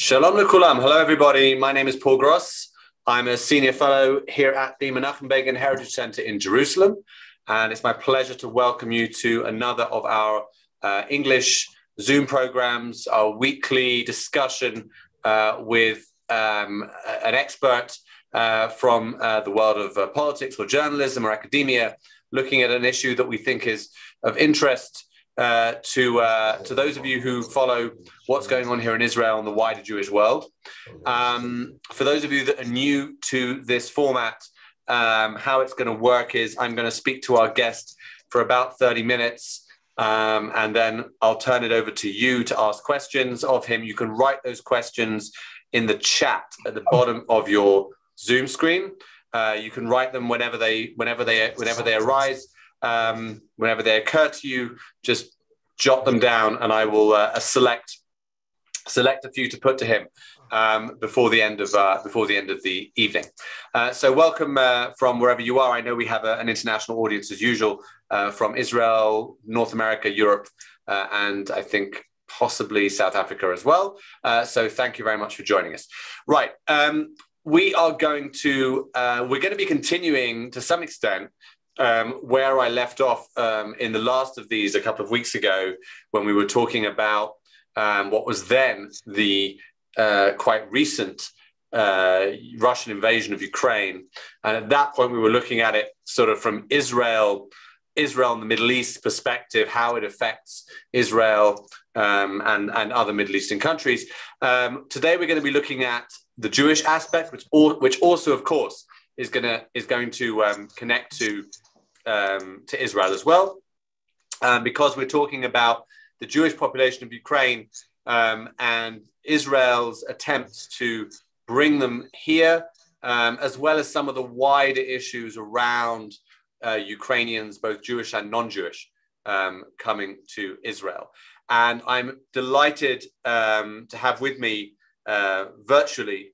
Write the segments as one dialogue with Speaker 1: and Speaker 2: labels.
Speaker 1: Shalom lekulam. Hello, everybody. My name is Paul Gross. I'm a senior fellow here at the Menachem Begin Heritage Center in Jerusalem. And it's my pleasure to welcome you to another of our English Zoom programs, our weekly discussion with an expert from the world of politics or journalism or academia, looking at an issue that we think is of interest to those of you who follow what's going on here in Israel and the wider Jewish world. For those of you that are new to this format, how it's going to work is I'm going to speak to our guest for about 30 minutes, and then I'll turn it over to you to ask questions of him. You can write those questions in the chat at the bottom of your Zoom screen. You can write them whenever they arise. Whenever they occur to you, just jot them down, and I will select a few to put to him before the end of the evening. So welcome from wherever you are. I know we have an international audience as usual from Israel, North America, Europe, and I think possibly South Africa as well. So thank you very much for joining us. Right. We're going to be continuing to some extent where I left off in the last of these a couple of weeks ago, when we were talking about what was then the quite recent Russian invasion of Ukraine. And at that point, we were looking at it sort of from Israel and the Middle East perspective, how it affects Israel and other Middle Eastern countries. Today, we're going to be looking at the Jewish aspect, which also, of course, is going to connect to Israel as well, because we're talking about the Jewish population of Ukraine and Israel's attempts to bring them here, as well as some of the wider issues around Ukrainians, both Jewish and non-Jewish, coming to Israel. And I'm delighted to have with me virtually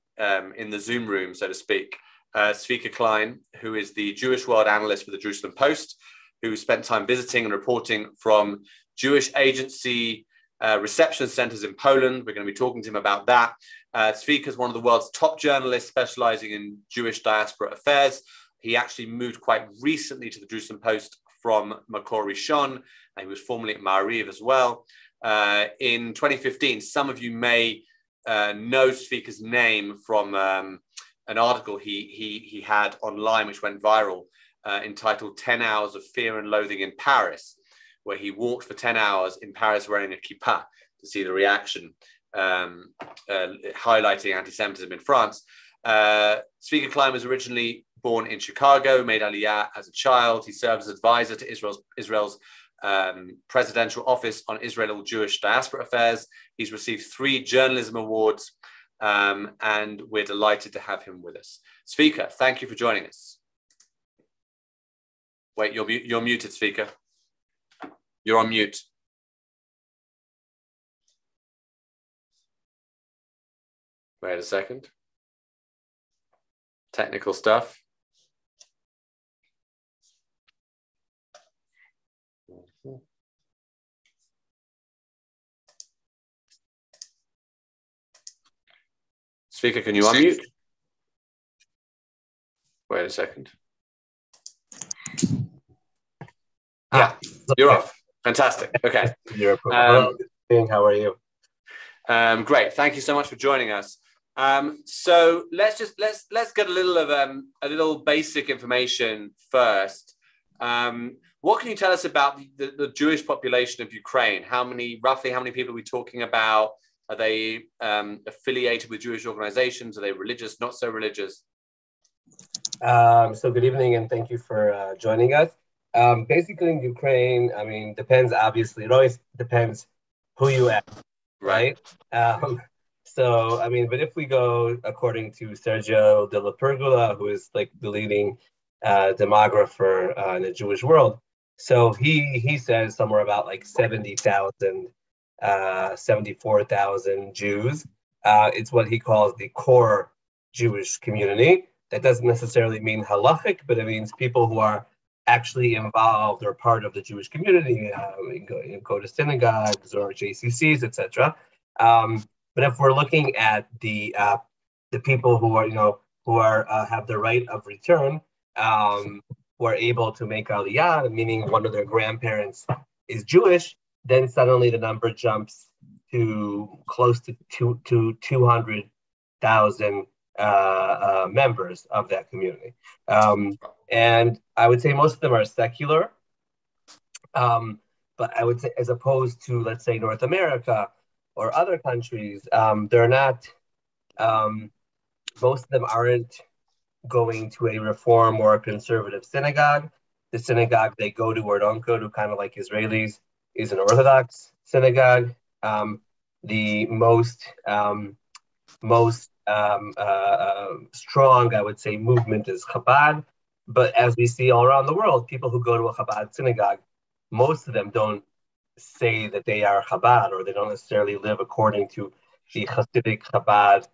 Speaker 1: in the Zoom room, so to speak, Zvika Klein, who is the Jewish world analyst for the Jerusalem Post, who spent time visiting and reporting from Jewish agency reception centers in Poland. We're going to be talking to him about that. Zvika is one of the world's top journalists specializing in Jewish diaspora affairs. He actually moved quite recently to the Jerusalem Post from Makor, Rishon, and he was formerly at Maariv as well. In 2015, some of you may know Zvika's name from an article he had online, which went viral, entitled 10 Hours of Fear and Loathing in Paris, where he walked for 10 hours in Paris wearing a kippah to see the reaction, highlighting anti-Semitism in France. Zvika Klein was originally born in Chicago, made Aliyah as a child. He served as advisor to Israel's presidential office on Israel-Jewish diaspora affairs. He's received 3 journalism awards, and we're delighted to have him with us. Zvika, thank you for joining us. Wait, you're muted, Zvika. You're on mute. Wait a second. Technical stuff. Zvika, can you unmute? Wait a second. Yeah, you're off. Fantastic. Okay.
Speaker 2: How are you?
Speaker 1: Great. Thank you so much for joining us. So let's get a little basic information first. What can you tell us about the Jewish population of Ukraine? Roughly how many people are we talking about? Are they affiliated with Jewish organizations? Are they religious, not so religious?
Speaker 2: So good evening, and thank you for joining us. Basically in Ukraine, depends, obviously. It always depends who you ask, right? But if we go according to Sergio de la Pergola, who is like the leading demographer in the Jewish world, so he says somewhere about like 70,000, 74,000 Jews. It's what he calls the core Jewish community. That doesn't necessarily mean halachic, but it means people who are actually involved or part of the Jewish community, go to synagogues or JCCs, etc. But if we're looking at the people who are, have the right of return, who are able to make Aliyah, meaning one of their grandparents is Jewish, then suddenly the number jumps to close to 200,000 members of that community. And I would say most of them are secular. But I would say, as opposed to, let's say, North America or other countries, they're not, most of them aren't going to a reform or a conservative synagogue. The synagogue they go to or don't go to, kind of like Israelis, is an Orthodox synagogue. The most strong, I would say, movement is Chabad. But as we see all around the world, people who go to a Chabad synagogue, most of them don't say that they are Chabad, or they don't necessarily live according to the Hasidic Chabad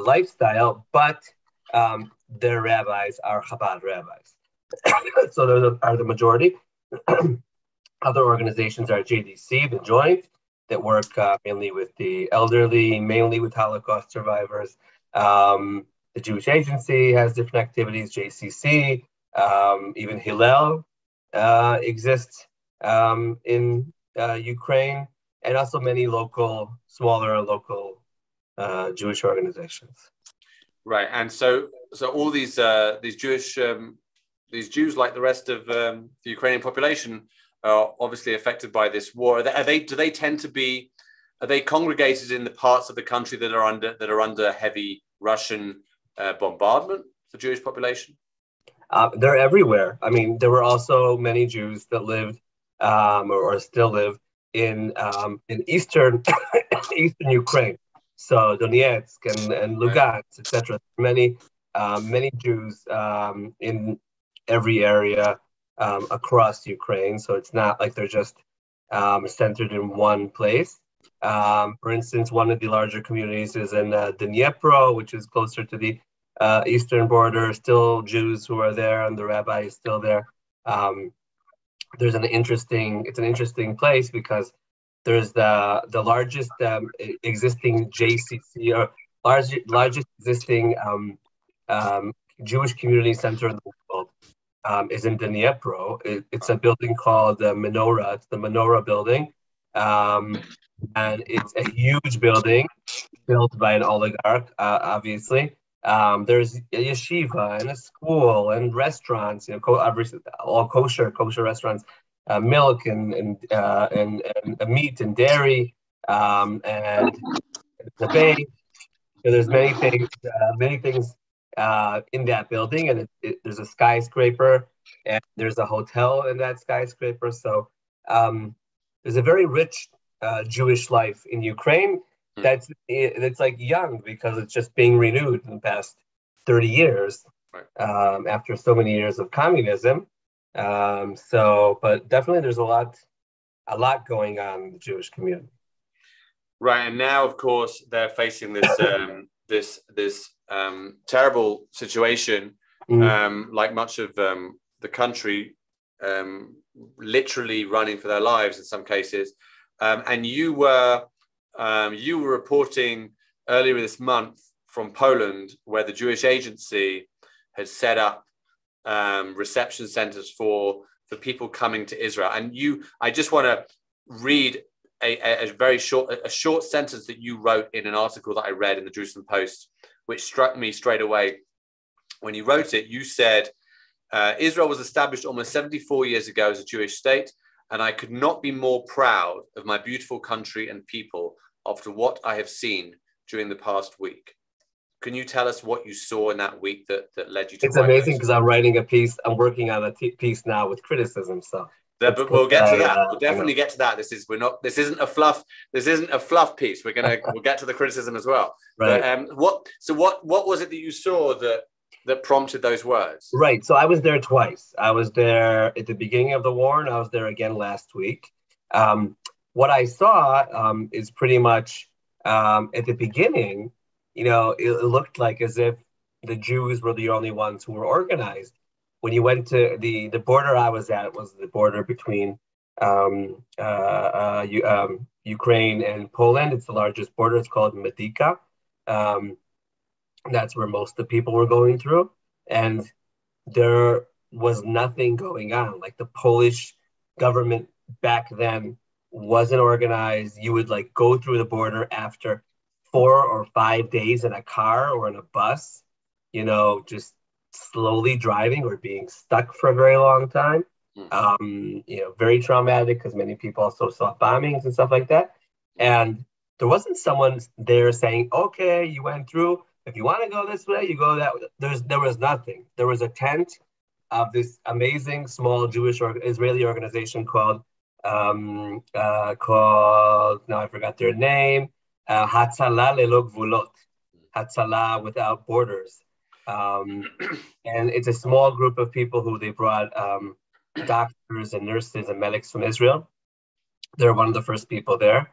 Speaker 2: lifestyle, but their rabbis are Chabad rabbis. So those are the majority. Other organizations are JDC, the Joint, that work mainly with the elderly, mainly with Holocaust survivors. The Jewish Agency has different activities, JCC, even Hillel exists in Ukraine, and also many smaller local Jewish organizations.
Speaker 1: Right, and so all these Jewish these Jews, like the rest of the Ukrainian population, are obviously affected by this war. Are they congregated in the parts of the country that are under heavy Russian bombardment? The Jewish population?
Speaker 2: They're everywhere. I mean, there were also many Jews that lived or still live in eastern Ukraine, so Donetsk and Lugansk, etc. Many Jews in every area across Ukraine. So it's not like they're just centered in one place. For instance, one of the larger communities is in Dnipro, which is closer to the eastern border. Still Jews who are there, and the rabbi is still there. It's an interesting place because there's the largest existing JCC, or largest existing Jewish community center in the world is in Dnipro. It's a building called the Menorah. It's the Menorah building. And it's a huge building built by an oligarch, obviously. There's a yeshiva and a school and restaurants, all kosher restaurants, milk and meat and dairy, and the bank. There's many things in that building, and there's a skyscraper, and there's a hotel in that skyscraper. So there's a very rich Jewish life in Ukraine that's like young, because it's just being renewed in the past 30 years, right. After so many years of communism. But definitely there's a lot going on in the Jewish community.
Speaker 1: Right, and now of course they're facing this this terrible situation, like much of the country, literally running for their lives in some cases. And you were reporting earlier this month from Poland, where the Jewish Agency had set up reception centers for people coming to Israel. And I just want to read a very short sentence that you wrote in an article that I read in the Jerusalem Post, which struck me straight away. When you wrote it, you said, Israel was established almost 74 years ago as a Jewish state, and I could not be more proud of my beautiful country and people after what I have seen during the past week. Can you tell us what you saw in that week that led you to?
Speaker 2: It's amazing, because I'm writing a piece. I'm working on a piece now with criticism. So
Speaker 1: but we'll get to that. We'll definitely get to that. This isn't a fluff piece. We'll get to the criticism as well.
Speaker 2: Right.
Speaker 1: But, what was it that you saw that prompted those words?
Speaker 2: Right. So I was there twice. I was there at the beginning of the war, and I was there again last week. What I saw is pretty much at the beginning, it looked like as if the Jews were the only ones who were organized. When you went to the border I was at, was the border between Ukraine and Poland. It's the largest border. It's called Medica. That's where most of the people were going through. And there was nothing going on. Like the Polish government back then wasn't organized. You would like go through the border after 4 or 5 days in a car or in a bus, just slowly driving or being stuck for a very long time. Very traumatic because many people also saw bombings and stuff like that. And there wasn't someone there saying, okay, you went through. If you want to go this way, you go that way. There was nothing. There was a tent of this amazing small Jewish Israeli organization called now I forgot their name, Hatzalah Lelo Gvulot, Hatzalah without borders. And it's a small group of people who they brought doctors and nurses and medics from Israel. They're one of the first people there.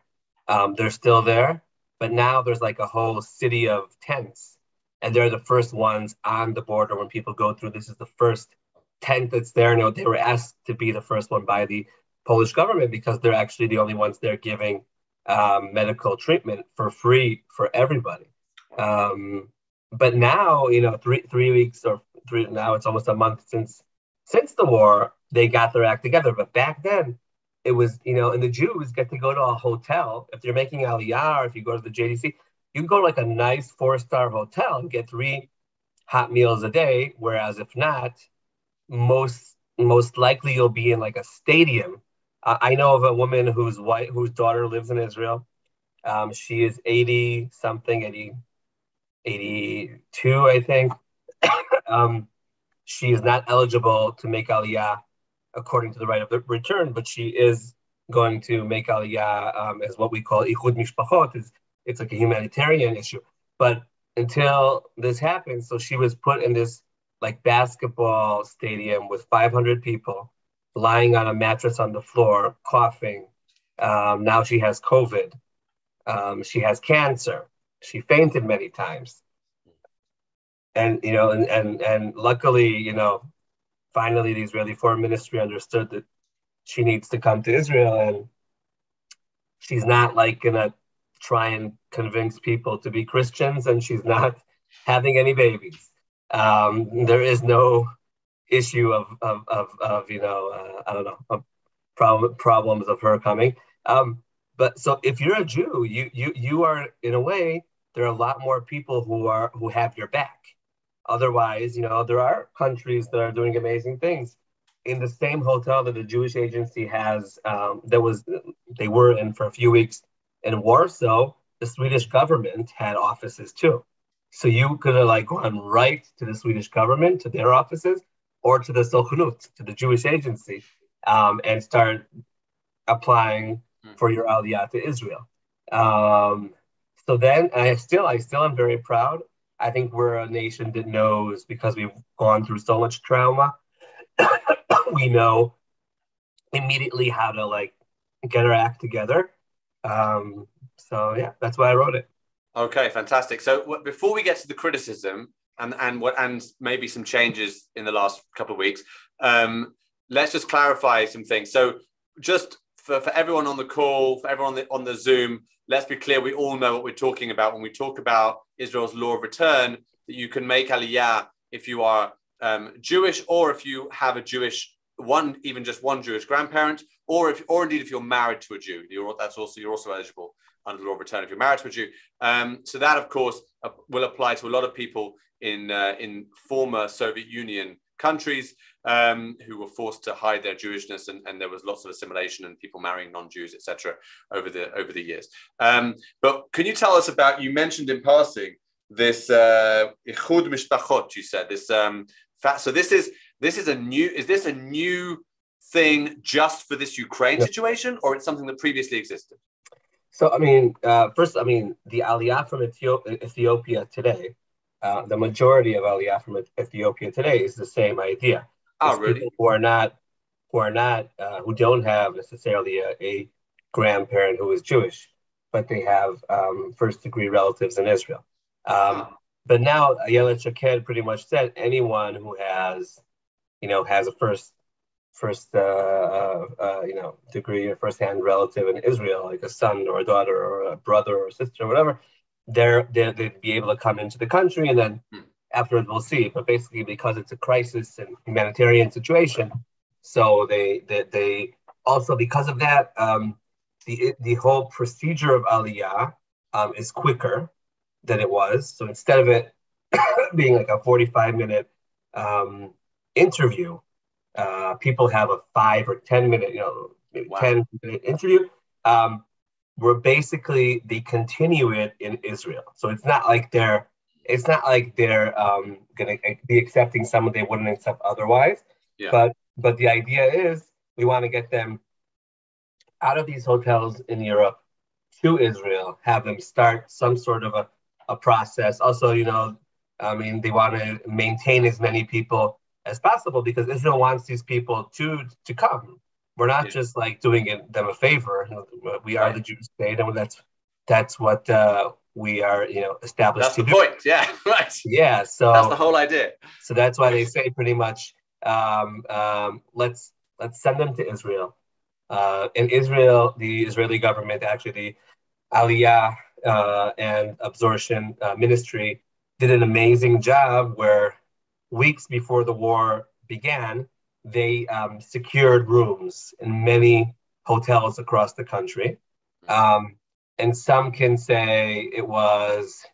Speaker 2: They're still there, but now there's like a whole city of tents, and they're the first ones on the border when people go through. This is the first tent that's there. And they were asked to be the first one by the Polish government because they're actually the only ones there giving medical treatment for free for everybody. But now, 3 weeks now it's almost a month since the war, they got their act together. But back then, it was, and the Jews get to go to a hotel. If you're making Aliyah or if you go to the JDC, you can go to like a nice 4-star hotel and get 3 hot meals a day. Whereas if not, most likely you'll be in like a stadium. I know of a woman whose daughter lives in Israel. She is 80 something, 82, I think. She is not eligible to make Aliyah according to the right of return, but she is going to make Aliyah as what we call Ichud Mishpachot. It's like a humanitarian issue. But until this happened, so she was put in this like basketball stadium with 500 people lying on a mattress on the floor, coughing. Now she has COVID. She has cancer. She fainted many times. And, and luckily, finally the Israeli Foreign Ministry understood that she needs to come to Israel, and she's not like gonna try and convince people to be Christians, and she's not having any babies. There is no issue of I don't know, of problems of her coming. But so if you're a Jew, you are, in a way, there are a lot more people who have your back. Otherwise, there are countries that are doing amazing things. In the same hotel that the Jewish Agency has, they were in for a few weeks in Warsaw, the Swedish government had offices too. So you could have like gone right to the Swedish government, to their offices, or to the Sochnut, to the Jewish Agency, and start applying for your Aliyah to Israel. So then I still am very proud. I think we're a nation that knows, because we've gone through so much trauma, we know immediately how to like get our act together. So yeah, that's why I wrote it.
Speaker 1: Okay, fantastic. So before we get to the criticism and maybe some changes in the last couple of weeks, let's just clarify some things. So just for everyone on the call, for everyone on the Zoom, let's be clear, we all know what we're talking about when we talk about Israel's law of return, that you can make Aliyah if you are Jewish, or if you have a Jewish even just one Jewish grandparent, or indeed if you're married to a Jew, you're also eligible under the law of return if you're married to a Jew. So that, of course, will apply to a lot of people in former Soviet Union countries who were forced to hide their Jewishness, and there was lots of assimilation and people marrying non-Jews, etc. over the years. But can you tell us about? You mentioned in passing this Ichud Mishpachot. You said this. So this is a new. Is this a new thing just for this Ukraine situation, or it's something that previously existed?
Speaker 2: So first, the Aliyah from Ethiopia today. The majority of Aliyah from Ethiopia today is the same idea.
Speaker 1: Oh, really?
Speaker 2: People who don't have necessarily a grandparent who is Jewish, but they have first-degree relatives in Israel. But now Ayelet Shaked pretty much said anyone who has a first degree or first-hand relative in Israel, like a son or a daughter or a brother or a sister or whatever, they'd be able to come into the country, and then afterwards we'll see. But basically, because it's a crisis and humanitarian situation, so they also, because of that, the whole procedure of Aliyah is quicker than it was. So instead of it being like a 45-minute interview, people have a 5 or 10-minute, maybe 10-minute interview. Where basically they continue it in Israel. So it's not like they're going to be accepting someone they wouldn't accept otherwise.
Speaker 1: Yeah.
Speaker 2: But the idea is we want to get them out of these hotels in Europe to Israel, have them start some sort of a process. Also, they want to maintain as many people as possible because Israel wants these people to come. We're not just like doing them a favor. We are the Jewish state, and that's what we are, established.
Speaker 1: That's the point. Yeah, right.
Speaker 2: Yeah, so
Speaker 1: that's the whole idea.
Speaker 2: So that's why they say pretty much, let's send them to Israel. In Israel, the Israeli government, actually, the Aliyah and Absorption Ministry did an amazing job where weeks before the war began, they secured rooms in many hotels across the country. And some can say it was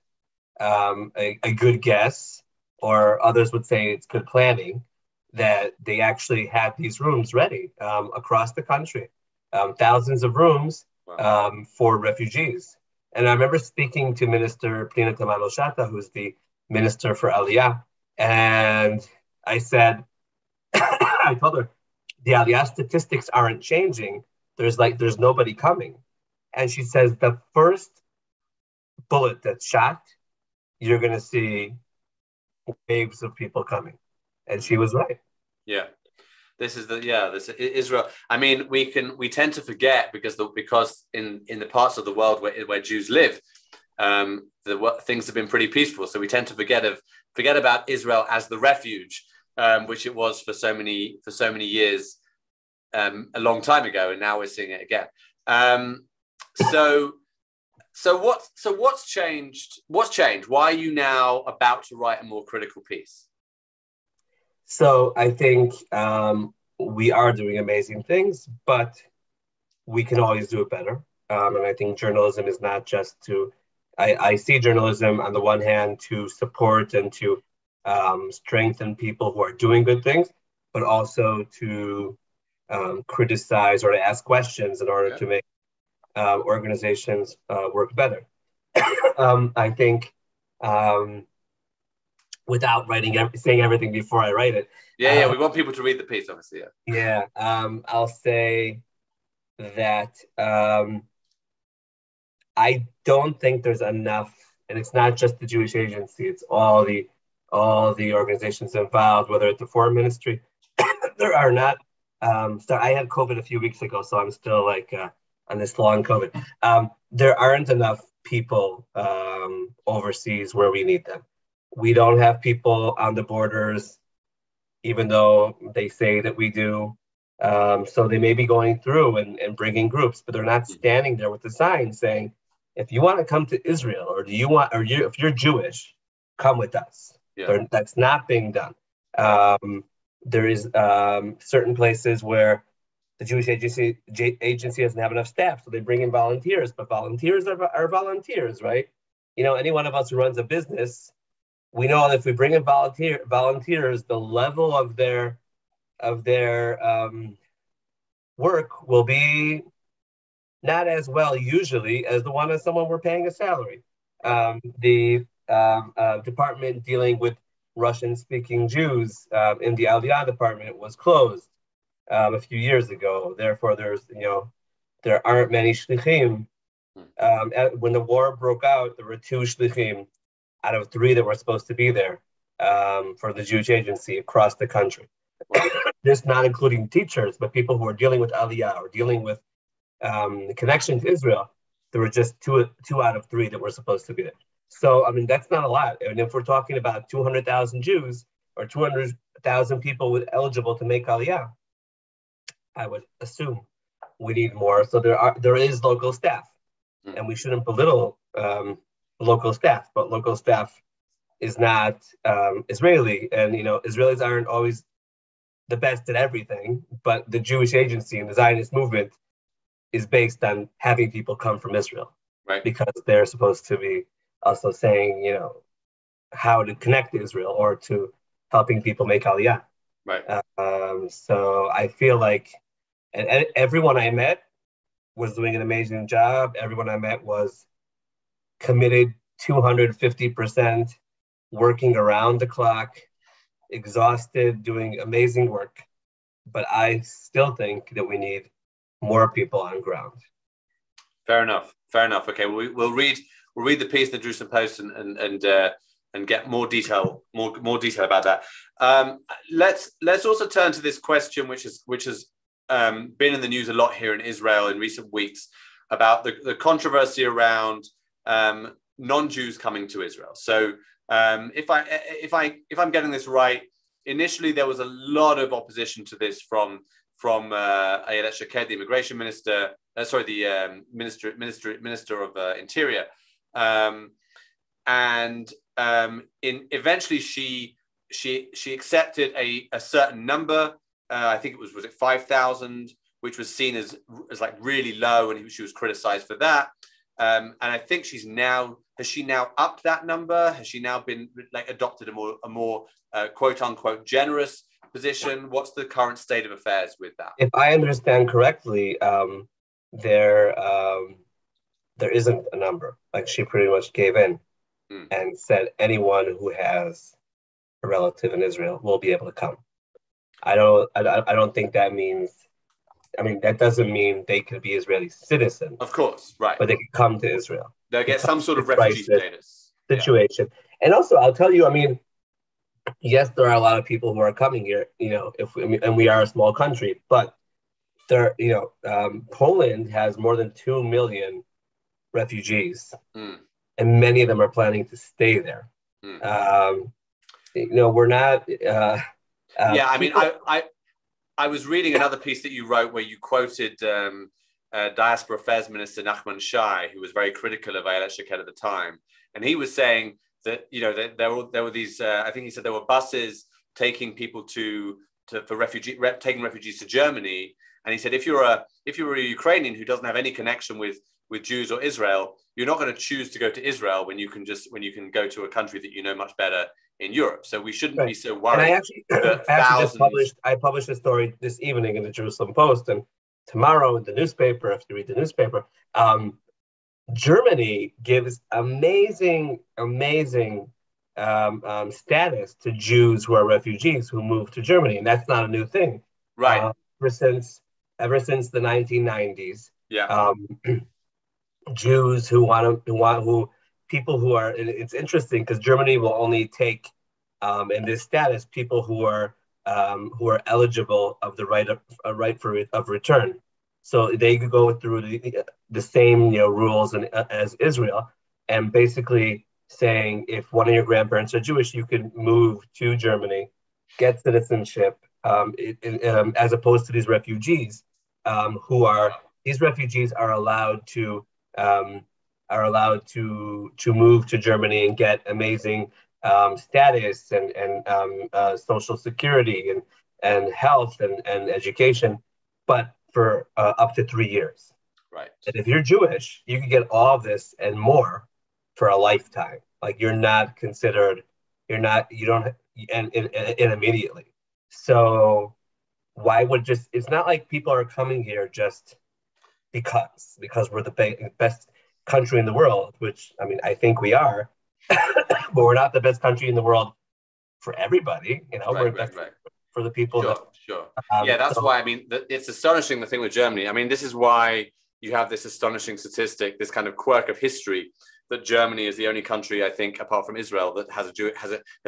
Speaker 2: a good guess, or others would say it's good planning, that they actually had these rooms ready across the country, thousands of rooms for refugees. And I remember speaking to Minister Pnina Tamano-Shata, who's the Minister for Aliyah, and I said, I told her, the Aliyah statistics aren't changing. There's nobody coming. And she says, the first bullet that's shot, you're going to see waves of people coming. And she was right.
Speaker 1: Yeah. This is Israel. I mean, we tend to forget because in the parts of the world where Jews live, things have been pretty peaceful. So we tend to forget about Israel as the refuge, which it was for so many years, a long time ago, and now we're seeing it again. So what's changed? What's changed? Why are you now about to write a more critical piece?
Speaker 2: So I think we are doing amazing things, but we can always do it better. And I think journalism is not just to. I see journalism on the one hand to support and to strengthen people who are doing good things, but also to criticize or to ask questions in order to make organizations work better. I think without saying everything before I write it.
Speaker 1: Yeah, we want people to read the piece, obviously.
Speaker 2: Yeah, I'll say that I don't think there's enough, and it's not just the Jewish Agency; it's all the organizations involved, whether it's the Foreign Ministry. There are not. So I had COVID a few weeks ago, so I'm still on this long COVID. There aren't enough people overseas where we need them. We don't have people on the borders, even though they say that we do. So they may be going through and bringing groups, but they're not standing there with the sign saying, if you want to come to Israel, if you're Jewish, come with us. Yeah. That's not being done. There is certain places where the Jewish agency doesn't have enough staff, so they bring in volunteers, but volunteers are volunteers, right? Any one of us who runs a business, we know that if we bring in volunteers, the level of their work will be not as well usually as the one of someone we're paying a salary. The department dealing with Russian-speaking Jews in the Aliyah department was closed a few years ago. Therefore, there aren't many shlichim. When the war broke out, there were 2 shlichim out of 3 that were supposed to be there for the Jewish agency across the country. This not including teachers, but people who are dealing with Aliyah or dealing with the connection to Israel. There were just 2 out of 3 that were supposed to be there. So, I mean, that's not a lot. And if we're talking about 200,000 Jews or 200,000 people eligible to make Aliyah, I would assume we need more. So there is local staff, and we shouldn't belittle local staff. But local staff is not Israeli, and Israelis aren't always the best at everything. But the Jewish agency and the Zionist movement is based on having people come from Israel,
Speaker 1: right?
Speaker 2: Because they're supposed to be also saying, how to connect to Israel or to helping people make Aliyah.
Speaker 1: Right.
Speaker 2: So I feel like, and everyone I met was doing an amazing job. Everyone I met was committed 250%, working around the clock, exhausted, doing amazing work. But I still think that we need more people on ground.
Speaker 1: Fair enough. Okay, we'll read the piece in the Jerusalem Post and get more detail about that. Let's also turn to this question, which has been in the news a lot here in Israel in recent weeks, about the controversy around non-Jews coming to Israel. So if I'm getting this right, initially there was a lot of opposition to this from Ayelet Shaked, the immigration minister, the minister of Interior, and eventually she accepted a certain number. I think was it 5,000, which was seen as like really low, and she was criticized for that. And I think has she now upped that number? Has she now been like adopted a more quote unquote generous position? What's the current state of affairs with that?
Speaker 2: If I understand correctly, there isn't a number. Like, she pretty much gave in and said anyone who has a relative in Israel will be able to come. I don't think that means. I mean, that doesn't mean they could be Israeli citizens.
Speaker 1: Of course, right.
Speaker 2: But they could come to Israel.
Speaker 1: They'll get some sort of refugee status
Speaker 2: situation. Yeah. And also, I'll tell you, I mean, yes, there are a lot of people who are coming here, and we are a small country, but Poland has more than 2 million refugees, and many of them are planning to stay there. We're not.
Speaker 1: I mean, I was reading another piece that you wrote where you quoted Diaspora Affairs Minister Nachman Shai, who was very critical of Ayelet Shaked at the time, and he was saying that that there were these. I think he said there were buses taking people taking refugees to Germany, and he said if you're a Ukrainian who doesn't have any connection with Jews or Israel, you're not going to choose to go to Israel when you can go to a country that you know much better in Europe. So we shouldn't be so worried.
Speaker 2: I published a story this evening in the Jerusalem Post, and tomorrow in the newspaper, if you read the newspaper, Germany gives amazing status to Jews who are refugees who move to Germany, and that's not a new thing.
Speaker 1: Right.
Speaker 2: Ever since the 1990s.
Speaker 1: Yeah.
Speaker 2: Jews people who are, it's interesting because Germany will only take in this status people who are eligible of the right of return. So they could go through the same rules as Israel, and basically saying if one of your grandparents are Jewish, you can move to Germany, get citizenship, as opposed to these refugees these refugees are allowed to move to Germany and get amazing status and social security and health and education, but for up to 3 years.
Speaker 1: Right.
Speaker 2: And if you're Jewish, you can get all of this and more for a lifetime. Like, you're not considered, and immediately. So why would it's not like people are coming here just because we're the best country in the world, which, I mean, I think we are, but we're not the best country in the world for everybody, we're best for the people.
Speaker 1: Sure. That's why, I mean, it's astonishing, the thing with Germany. I mean, this is why you have this astonishing statistic, this kind of quirk of history, that Germany is the only country, I think, apart from Israel, that has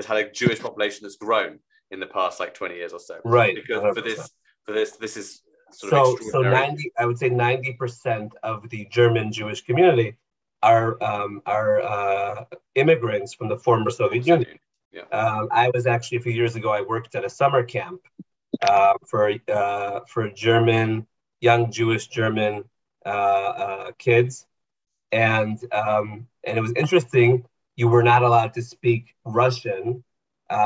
Speaker 1: had a Jewish population that's grown in the past 20 years or so.
Speaker 2: Right.
Speaker 1: Because 100%. for this is sort of extraordinary.
Speaker 2: I would say 90% of the German Jewish community are immigrants from the former Soviet Union.
Speaker 1: Yeah.
Speaker 2: I was actually, a few years ago, I worked at a summer camp for German young Jewish German kids, and it was interesting. You were not allowed to speak Russian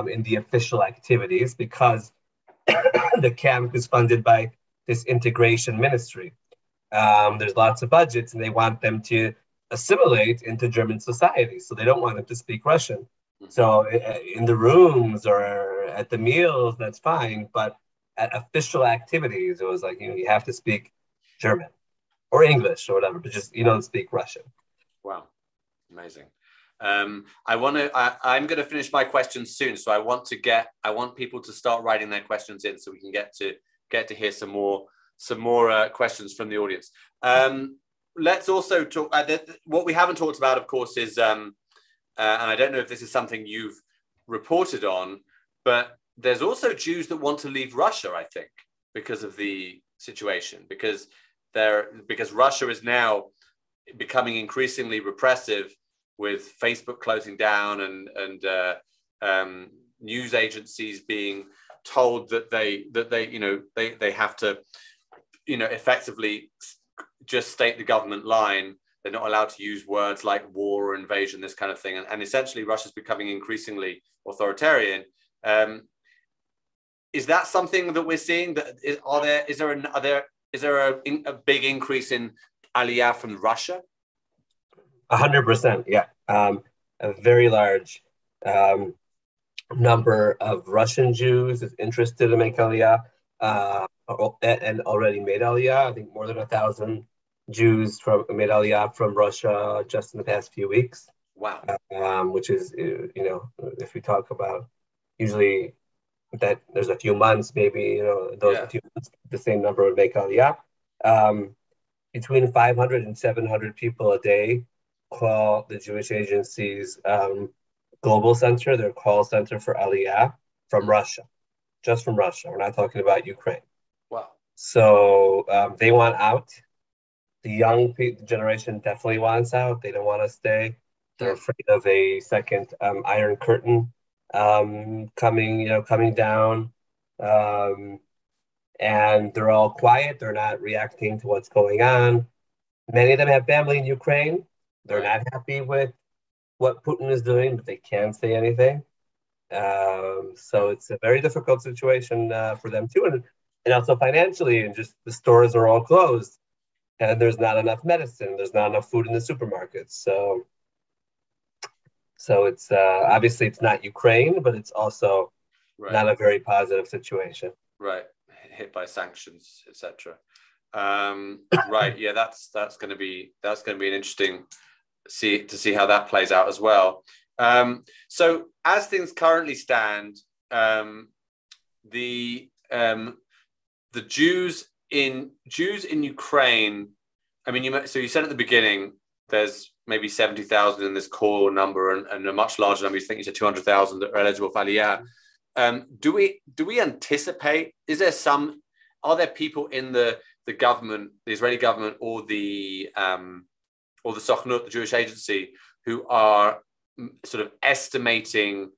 Speaker 2: in the official activities because the camp is funded by this integration ministry. There's lots of budgets, and they want them to assimilate into German society, so they don't want them to speak Russian. So in the rooms or at the meals, that's fine, but at official activities, it was like, you have to speak German or English or whatever, but just you don't speak Russian.
Speaker 1: Wow, amazing. I'm going to finish my questions soon, so I want people to start writing their questions in, so we can get to hear some more questions from the audience. Let's also talk. What we haven't talked about, of course, is and I don't know if this is something you've reported on, but there's also Jews that want to leave Russia, I think, because of the situation, because Russia is now becoming increasingly repressive, with Facebook closing down and news agencies being told that they have to effectively just state the government line. They're not allowed to use words like war or invasion, this kind of thing, and essentially Russia's becoming increasingly authoritarian. Is that something that we're seeing? Is there a big increase in aliyah from Russia?
Speaker 2: 100%, yeah. A very large number of Russian Jews is interested to make aliyah and already made aliyah. I think more than 1,000 Jews made aliyah from Russia just in the past few weeks.
Speaker 1: Wow.
Speaker 2: Which is, if we talk about usually that there's a few months, maybe, few months, the same number would make aliyah. Between 500 and 700 people a day call the Jewish agency's global center, their call center for aliyah, from Russia, just from Russia. We're not talking about Ukraine.
Speaker 1: Wow.
Speaker 2: So they want out. The young generation definitely wants out. They don't want to stay. They're afraid of a second Iron Curtain coming down. And they're all quiet. They're not reacting to what's going on. Many of them have family in Ukraine. They're not happy with what Putin is doing, but they can't say anything. So it's a very difficult situation for them too. And also financially, and just the stores are all closed. And there's not enough medicine. There's not enough food in the supermarkets. So it's obviously it's not Ukraine, but it's also not a very positive situation.
Speaker 1: Right, hit by sanctions, etc. Right, yeah, that's going to be an interesting to see how that plays out as well. So as things currently stand, the Jews in Ukraine, I mean, you said at the beginning there's maybe 70,000 in this core number, and a much larger number. You think you said 200,000 that are eligible for aliyah. Do we anticipate? Are there people in the government, the Israeli government, or the Sochnut, the Jewish agency, who are sort of estimating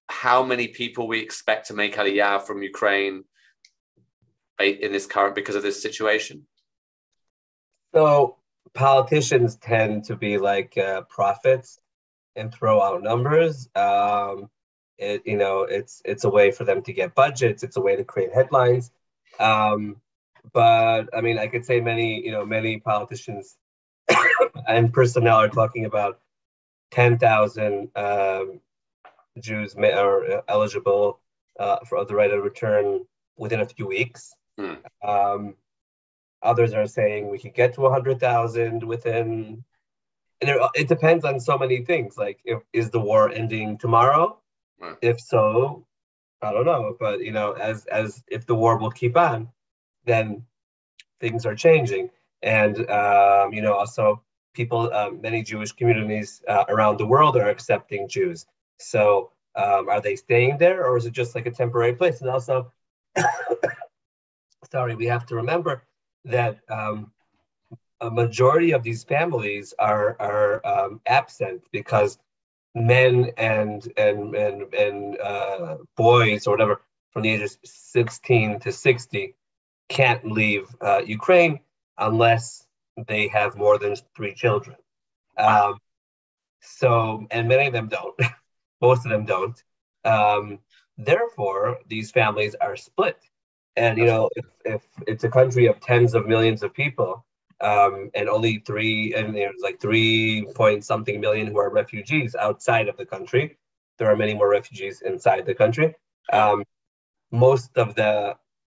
Speaker 1: how many people we expect to make aliyah from Ukraine in this because of this situation?
Speaker 2: So politicians tend to be like prophets and throw out numbers. It's a way for them to get budgets. It's a way to create headlines. But I mean, I could say many politicians and personnel are talking about 10,000 Jews are eligible for the right of return within a few weeks. Others are saying we could get to 100,000 within, and it depends on so many things. Like, is the war ending tomorrow?
Speaker 1: Right.
Speaker 2: If so, I don't know. But as if the war will keep on, then things are changing. And also people, many Jewish communities around the world are accepting Jews. So are they staying there, or is it just like a temporary place? And also, we have to remember that a majority of these families are absent because men and boys or whatever from the ages 16 to 60 can't leave Ukraine unless they have more than 3 children. So, and many of them don't. Most of them don't. Therefore, these families are split. And, if it's a country of tens of millions of people, and only there's like 3 point something million who are refugees outside of the country, there are many more refugees inside the country. Most of the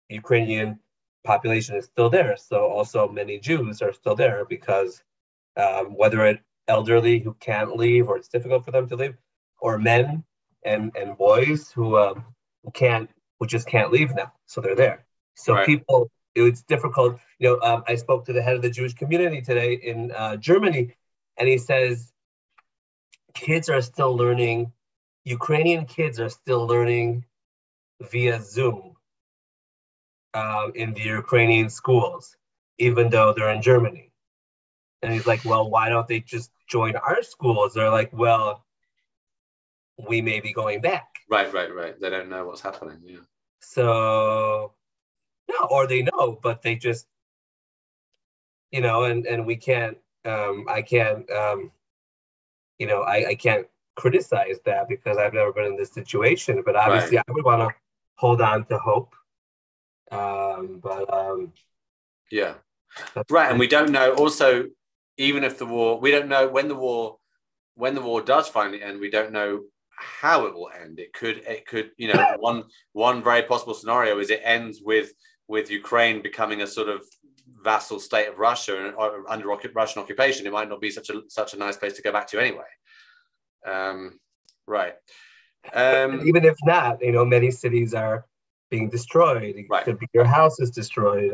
Speaker 2: Ukrainian population is still there. So also many Jews are still there because whether it's elderly who can't leave or it's difficult for them to leave, or men and boys who just can't leave now. So they're there. So people, it's difficult. I spoke to the head of the Jewish community today in Germany, and he says kids are still learning, Ukrainian kids are still learning via Zoom in the Ukrainian schools, even though they're in Germany. And he's like, well, why don't they just join our schools? They're like, well, we may be going back.
Speaker 1: Right. They don't know what's happening. Yeah.
Speaker 2: So, no, or they know, but they just, and we can't, I can't, I can't criticize that because I've never been in this situation. But obviously, I would want to hold on to hope.
Speaker 1: Yeah. Right. And we don't know also, even if the war, we don't know when the war does finally end, we don't know how it will end. It could, one very possible scenario is it ends with Ukraine becoming a sort of vassal state of Russia or under Russian occupation. It might not be such a nice place to go back to anyway.
Speaker 2: Even if not, many cities are being destroyed. It could be your house is destroyed.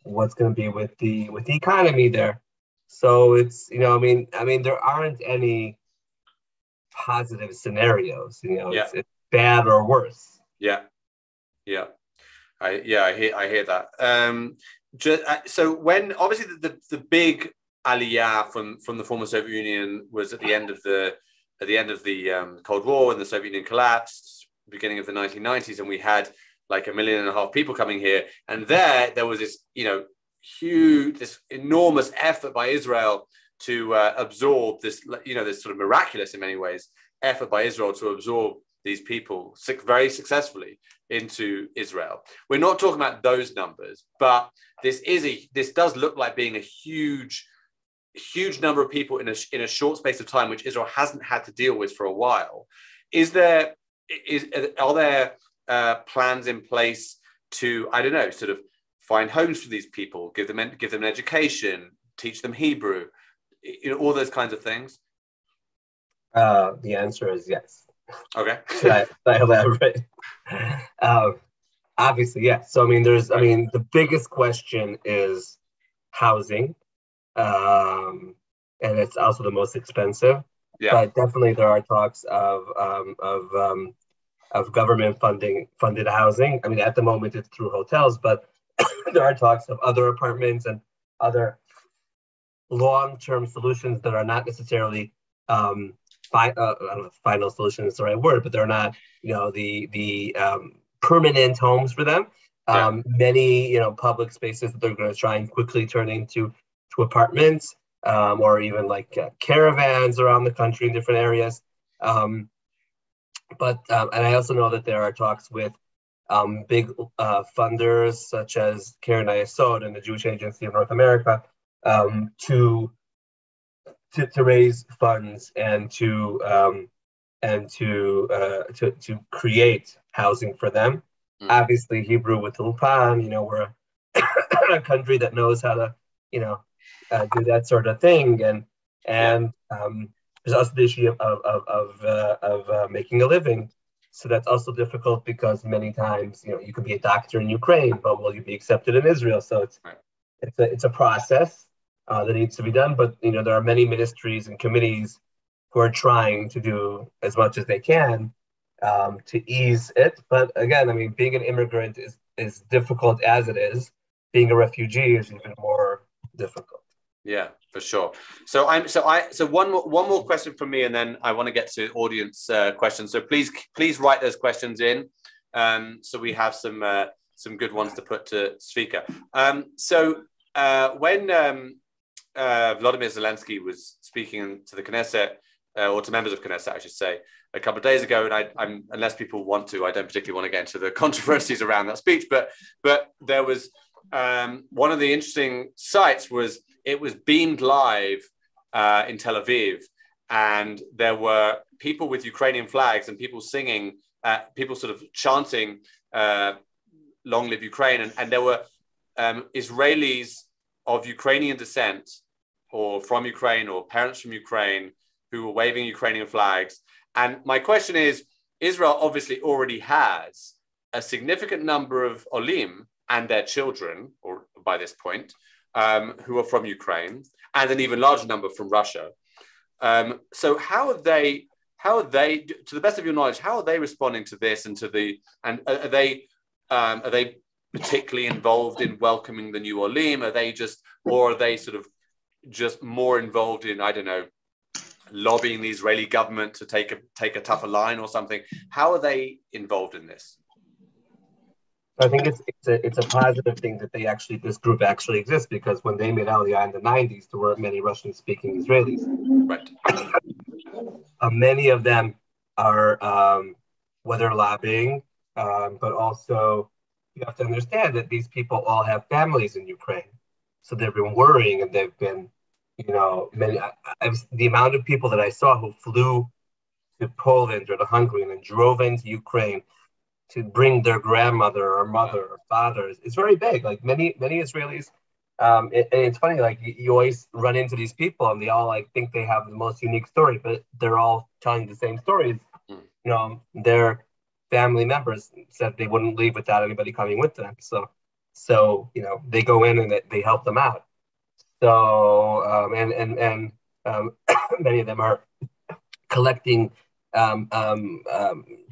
Speaker 2: What's going to be with the economy there? So it's there aren't any positive scenarios. It's bad or worse.
Speaker 1: Yeah. I hear that. So when obviously the big aliyah from the former Soviet Union was at the end of the Cold War, and the Soviet Union collapsed, beginning of the 1990s, and we had like 1.5 million people coming here, and there was this huge, this enormous effort by Israel to absorb this, this sort of miraculous in many ways effort by Israel to absorb these people very successfully into Israel. We're not talking about those numbers, but this does look like being a huge number of people in a short space of time, which Israel hasn't had to deal with for a while. Are there plans in place to, I don't know, sort of find homes for these people, give them an education, teach them Hebrew, all those kinds of things?
Speaker 2: The answer is yes.
Speaker 1: Okay.
Speaker 2: Should I elaborate? Obviously, yes. So the biggest question is housing, and it's also the most expensive. Yeah. But definitely there are talks of government funded housing. At the moment it's through hotels, but there are talks of other apartments and other long-term solutions that are not necessarily I don't know if final solution is the right word, but they're not the permanent homes for them. Many public spaces that they're going to try and quickly turn into apartments, or even like caravans around the country in different areas. And I also know that there are talks with big funders such as Keren Hayesod and the Jewish Agency of North America to raise funds and to create housing for them. Obviously, Hebrew with Ulpan, we're a country that knows how to do that sort of thing, and there's also the issue of making a living. So that's also difficult because many times you could be a doctor in Ukraine, but will you be accepted in Israel? So it's a process that needs to be done. But there are many ministries and committees who are trying to do as much as they can to ease it. But again, being an immigrant is difficult as it is. Being a refugee is even more difficult.
Speaker 1: Yeah, for sure. So one more question from me, and then I want to get to audience questions. So please write those questions in. So we have some good ones to put to Zvika. When Vladimir Zelensky was speaking to the Knesset, or to members of Knesset, I should say, a couple of days ago, and I'm unless people want to, I don't particularly want to get into the controversies around that speech, but there was one of the interesting sites was it was beamed live in Tel Aviv, and there were people with Ukrainian flags and people singing, people sort of chanting, "Long live Ukraine," and there were Israelis of Ukrainian descent, or from Ukraine, or parents from Ukraine, who were waving Ukrainian flags. And my question is, Israel obviously already has a significant number of olim and their children, or by this point, who are from Ukraine, and an even larger number from Russia. So how are they, to the best of your knowledge, how are they responding to this and are they particularly involved in welcoming the new olim? Or are they sort of just more involved in, I don't know, lobbying the Israeli government to take a tougher line or something? How are they involved in this?
Speaker 2: I think it's a positive thing that this group actually exists, because when they made Aliyah in the 90s, there weren't many Russian-speaking Israelis.
Speaker 1: Right.
Speaker 2: Many of them are whether lobbying, but also you have to understand that these people all have families in Ukraine, so they've been worrying, and they've been, the amount of people that I saw who flew to Poland or to Hungary and then drove into Ukraine to bring their grandmother or mother or father is very big. Like many Israelis, and it's funny, like you always run into these people and they all like think they have the most unique story, but they're all telling the same stories. Their family members said they wouldn't leave without anybody coming with them. So they go in and they help them out. So many of them are collecting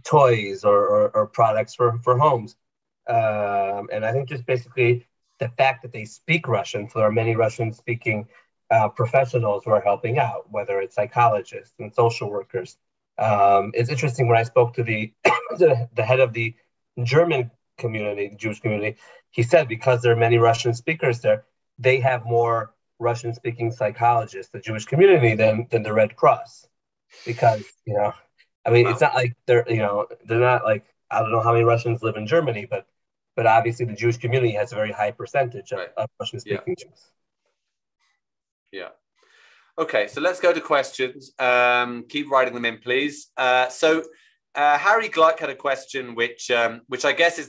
Speaker 2: toys or products for homes, and I think just basically the fact that they speak Russian, so there are many Russian-speaking professionals who are helping out, whether it's psychologists and social workers. It's interesting, when I spoke to the head of the German community, the Jewish community, he said because there are many Russian speakers there, they have more Russian-speaking psychologists, the Jewish community, than the Red Cross, because it's not like they're not like, I don't know how many Russians live in Germany, but obviously the Jewish community has a very high percentage of Russian-speaking Jews.
Speaker 1: Yeah. Okay, so let's go to questions. Keep writing them in, please. So Harry Gluck had a question, which I guess is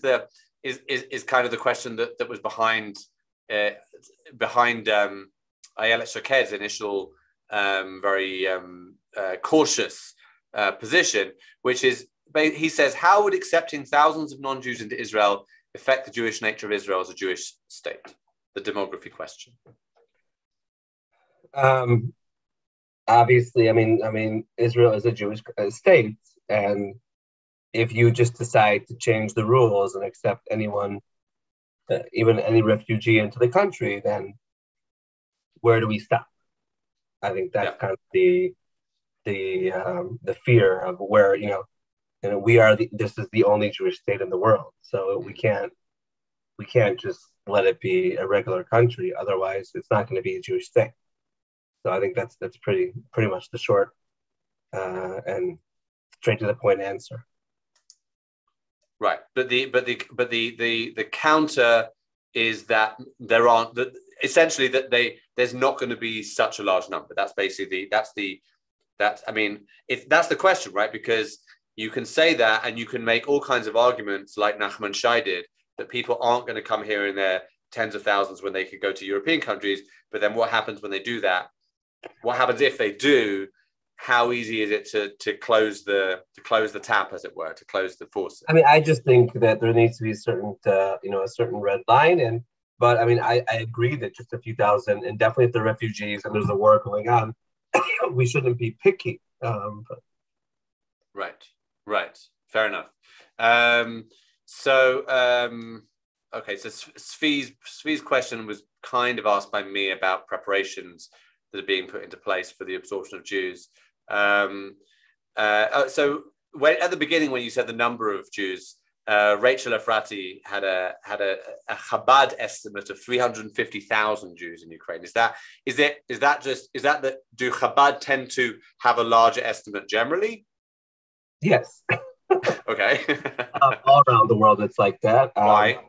Speaker 1: kind of the question that was behind Ayelet Shaked's initial very cautious position, which is, he says, how would accepting thousands of non-Jews into Israel affect the Jewish nature of Israel as a Jewish state? The demography question.
Speaker 2: Obviously, I mean, Israel is a Jewish state, and if you just decide to change the rules and accept anyone, even any refugee into the country, then where do we stop? I think that's kind of the fear of where we are. This is the only Jewish state in the world, so we can't just let it be a regular country. Otherwise, it's not going to be a Jewish state. So I think that's pretty much the short and straight to the point answer.
Speaker 1: Right, but the counter is that there aren't essentially that there's not going to be such a large number. That's basically that's the question, right? Because you can say that and you can make all kinds of arguments like Nachman Shai did, that people aren't going to come here in their tens of thousands when they could go to European countries. But then what happens when they do that? What happens if they do? How easy is it to close the tap, as it were, to close the faucet?
Speaker 2: I mean, I just think that there needs to be a certain red line, but I mean, I agree that just a few thousand, and definitely if they're refugees and there's a war going on, we shouldn't be picky.
Speaker 1: Right, fair enough. Okay, so Svi's question was kind of asked by me about preparations that are being put into place for the absorption of Jews. So at the beginning, when you said the number of Jews, Rachel Efrati had a Chabad estimate of 350,000 Jews in Ukraine. Is that do Chabad tend to have a larger estimate generally?
Speaker 2: Yes.
Speaker 1: Okay.
Speaker 2: All around the world, it's like that.
Speaker 1: Why?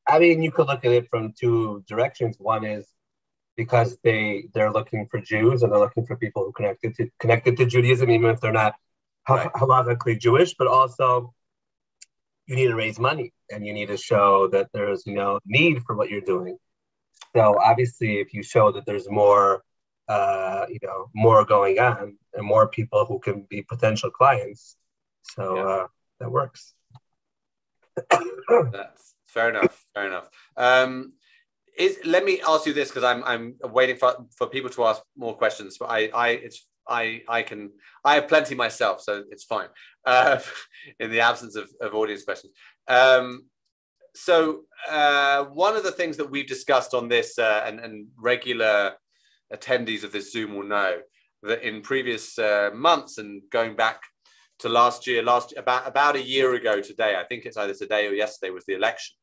Speaker 2: I mean, you could look at it from two directions. One is because they're looking for Jews and they're looking for people who connected to Judaism, even if they're not halachically Jewish. But also, you need to raise money and you need to show that there's need for what you're doing. So obviously, if you show that there's more more going on and more people who can be potential clients, so that works.
Speaker 1: That's fair enough. Let me ask you this, because I'm waiting for people to ask more questions, but I have plenty myself, so it's fine. In the absence of audience questions. So one of the things that we've discussed on this, and regular attendees of this Zoom will know, that in previous months and going back to last year, about a year ago today, I think it's either today or yesterday, was the election,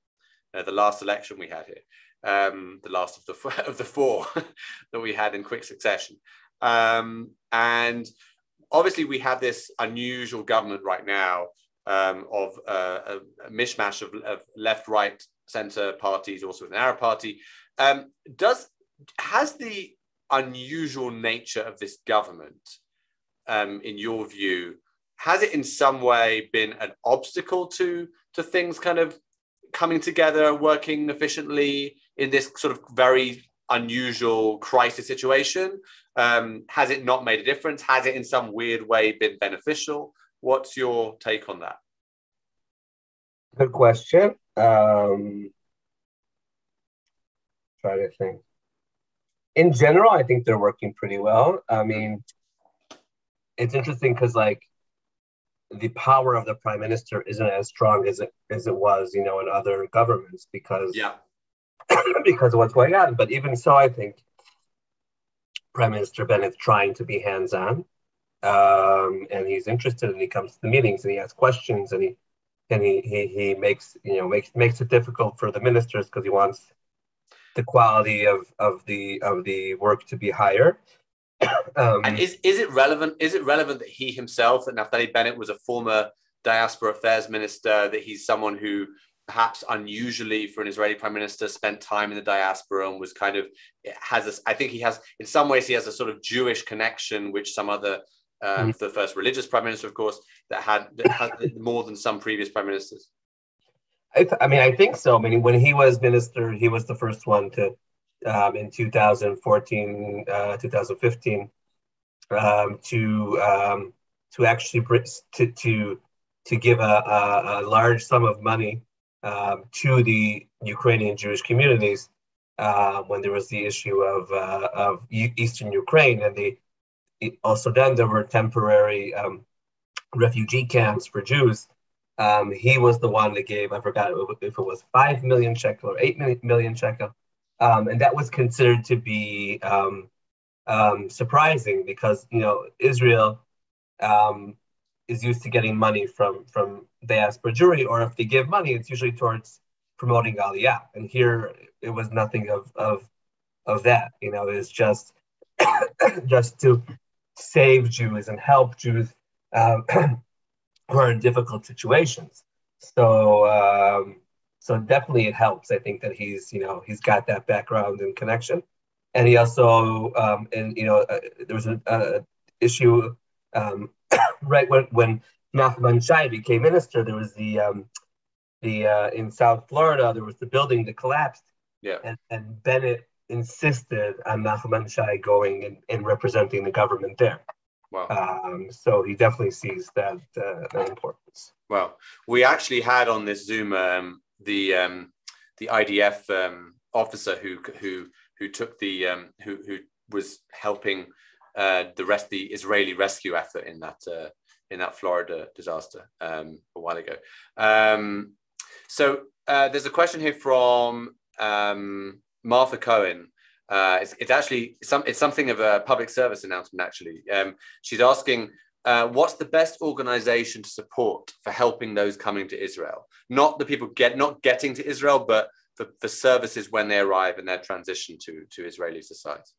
Speaker 1: the last election we had here, the last of the four that we had in quick succession. And obviously we have this unusual government right now, of a mishmash of left, right, center parties, also an Arab party. Has the unusual nature of this government, in your view, has it in some way been an obstacle to things kind of coming together, working efficiently in this sort of very unusual crisis situation? Has it not made a difference? Has it in some weird way been beneficial? What's your take on that?
Speaker 2: Good question. Try to think. In general, I think they're working pretty well. I mean, it's interesting because the power of the prime minister isn't as strong as it was, in other governments because because of what's going on. But even so, I think Prime Minister Bennett's trying to be hands-on, and he's interested, and he comes to the meetings and he asks questions, and he makes it difficult for the ministers because he wants the quality of the work to be higher.
Speaker 1: And is it relevant? Is it relevant that he himself, that Naftali Bennett, was a former diaspora affairs minister, that he's someone who perhaps unusually for an Israeli prime minister spent time in the diaspora and was kind of I think he has, in some ways, he has a sort of Jewish connection, which some other, the first religious prime minister, of course, that had more than some previous prime ministers.
Speaker 2: I think so. I mean, when he was minister, he was the first one to, in 2014, 2015, to actually to give a large sum of money to the Ukrainian Jewish communities when there was the issue of Eastern Ukraine, and also then there were temporary refugee camps for Jews. He was the one that gave, I forgot if it was 5 million shekel or 8 million shekel. And that was considered to be surprising because, Israel is used to getting money from diaspora Jewry, or if they give money, it's usually towards promoting Aliyah. And here it was nothing of that. It was just to save Jews and help Jews who are in difficult situations. So definitely it helps. I think that he's got that background and connection, and he also there was an issue right when Nachman Shai became minister. There was the in South Florida, there was the building that collapsed.
Speaker 1: Yeah, and
Speaker 2: Bennett insisted on Nachman Shai going and representing the government there.
Speaker 1: Wow.
Speaker 2: So he definitely sees that importance.
Speaker 1: Well, we actually had on this Zoom the IDF officer who took the who was helping the Israeli rescue effort in that Florida disaster a while ago. So there's a question here from Martha Cohen. It's actually it's something of a public service announcement, actually. She's asking, what's the best organization to support for helping those coming to Israel? Not the people not getting to Israel, but for services when they arrive and their transition to Israeli society.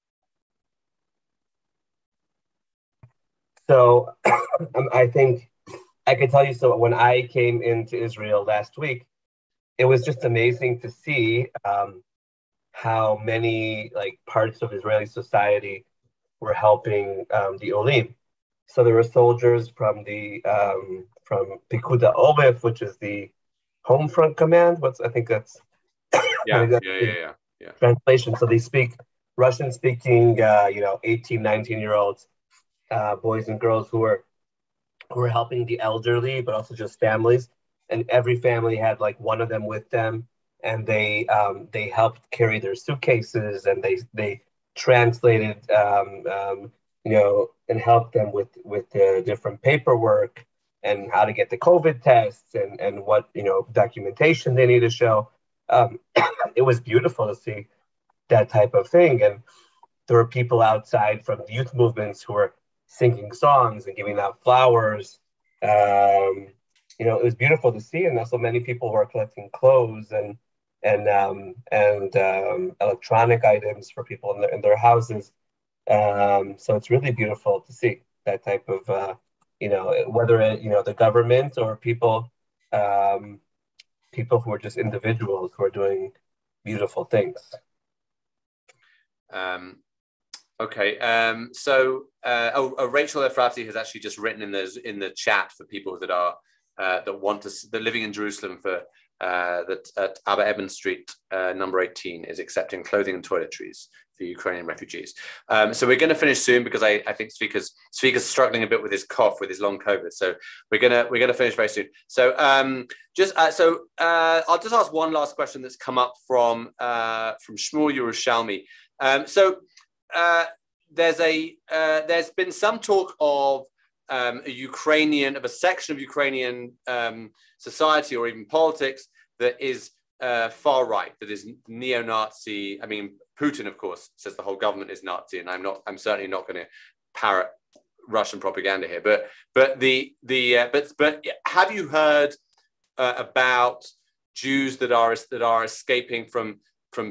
Speaker 2: So I think I could tell you, so when I came into Israel last week, it was just amazing to see how many parts of Israeli society were helping the Olim. So there were soldiers from from Pikud Oref, which is the Home Front Command. I think that's translation. So they speak Russian speaking, 18, 19-year-olds, boys and girls who were helping the elderly, but also just families. And every family had one of them with them, and they helped carry their suitcases, and they translated, and helped them with the different paperwork and how to get the COVID tests and what documentation they need to show. It was beautiful to see that type of thing, and there were people outside from the youth movements who were singing songs and giving out flowers. It was beautiful to see, and also many people were collecting clothes and electronic items for people in their houses. So it's really beautiful to see that type of, whether the government or people who are just individuals who are doing beautiful things.
Speaker 1: Okay. Rachel Efrati has actually just written in the chat for people that are that living in Jerusalem that at Abba Eben Street, number 18, is accepting clothing and toiletries for Ukrainian refugees. So we're going to finish soon because I think Zvika's struggling a bit with his cough, with his long COVID. So we're gonna finish very soon. So I'll just ask one last question that's come up from Shmuel Yerushalmi. There's been some talk of a section of Ukrainian society or even politics that is far right, that is neo-Nazi. I mean, Putin, of course, says the whole government is Nazi, and I'm certainly not going to parrot Russian propaganda here. But have you heard about Jews that are escaping from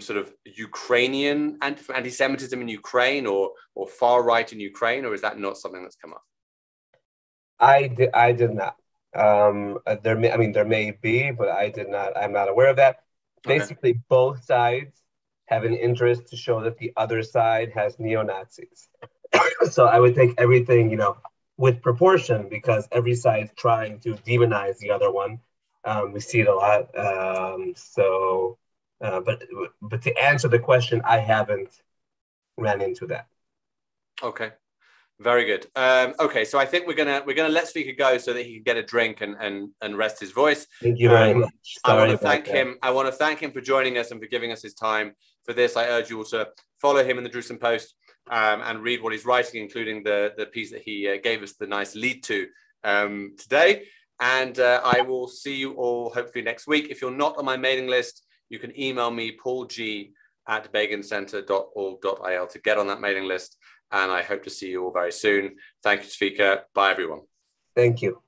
Speaker 1: sort of Ukrainian anti-Semitism in Ukraine or far right in Ukraine, or is that not something that's come up?
Speaker 2: I did not. There may be, but I did not. I'm not aware of that. Okay. Basically, both sides have an interest to show that the other side has neo-Nazis. So I would take everything, with proportion, because every side's trying to demonize the other one. We see it a lot. But to answer the question, I haven't ran into that.
Speaker 1: Okay. Very good. Okay, so I think we're gonna let Zvika go so that he can get a drink and rest his voice.
Speaker 2: Thank you very much.
Speaker 1: I want to thank him. I want to thank him for joining us and for giving us his time for this. I urge you all to follow him in the Jerusalem Post and read what he's writing, including the piece that he gave us the nice lead to today. And I will see you all hopefully next week. If you're not on my mailing list, you can email me paulg@begincenter.org.il to get on that mailing list. And I hope to see you all very soon. Thank you, Zvika. Bye, everyone.
Speaker 2: Thank you.